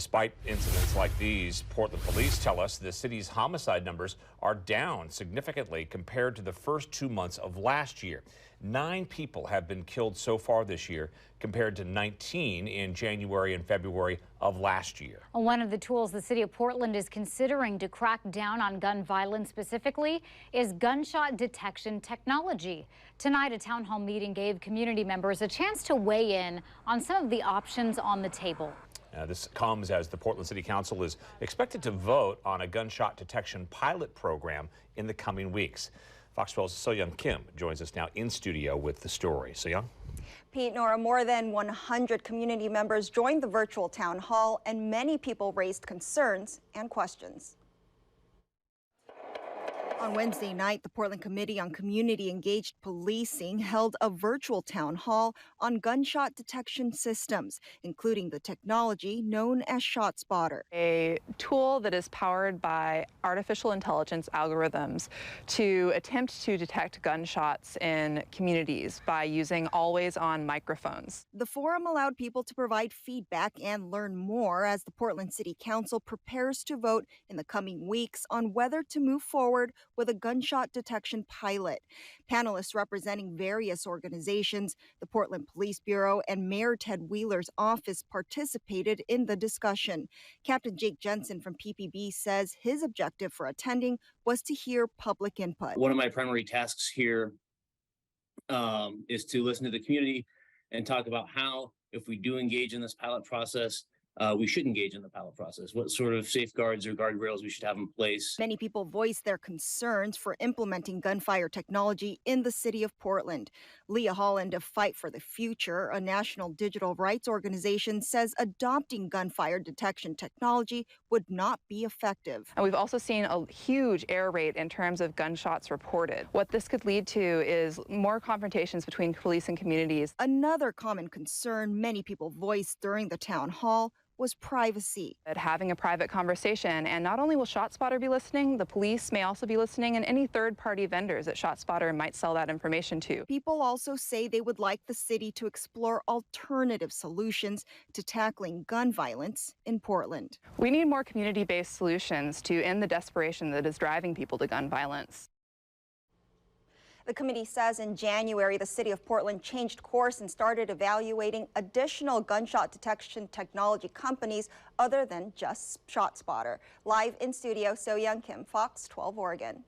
Despite incidents like these, Portland police tell us the city's homicide numbers are down significantly compared to the first 2 months of last year. 9 people have been killed so far this year, compared to 19 in January and February of last year. One of the tools the city of Portland is considering to crack down on gun violence specifically is gunshot detection technology. Tonight, a town hall meeting gave community members a chance to weigh in on some of the options on the table. This comes as the Portland City Council is expected to vote on a gunshot detection pilot program in the coming weeks. Fox 12's So-Young Kim joins us now in studio with the story. So-Young? Pete, Nora, more than 100 community members joined the virtual town hall, and many people raised concerns and questions. On Wednesday night, the Portland Committee on Community Engaged Policing held a virtual town hall on gunshot detection systems, including the technology known as ShotSpotter. A tool that is powered by artificial intelligence algorithms to attempt to detect gunshots in communities by using always-on microphones. The forum allowed people to provide feedback and learn more as the Portland City Council prepares to vote in the coming weeks on whether to move forward with a gunshot detection pilot. Panelists representing various organizations, the Portland Police Bureau, and Mayor Ted Wheeler's office participated in the discussion. Captain Jake Jensen from PPB says his objective for attending was to hear public input. One of my primary tasks here is to listen to the community and talk about how, if we do engage in this pilot process, we should engage in the pilot process. What sort of safeguards or guardrails we should have in place. Many people voiced their concerns for implementing gunfire technology in the city of Portland. Leah Holland of Fight for the Future, a national digital rights organization, says adopting gunfire detection technology would not be effective. And we've also seen a huge error rate in terms of gunshots reported. What this could lead to is more confrontations between police and communities. Another common concern many people voiced during the town hall was privacy. Having a private conversation, and not only will ShotSpotter be listening, the police may also be listening, and any third-party vendors that ShotSpotter might sell that information to. People also say they would like the city to explore alternative solutions to tackling gun violence in Portland. We need more community-based solutions to end the desperation that is driving people to gun violence. The committee says in January, the city of Portland changed course and started evaluating additional gunshot detection technology companies other than just ShotSpotter. Live in studio, So-Young Kim, Fox 12 Oregon.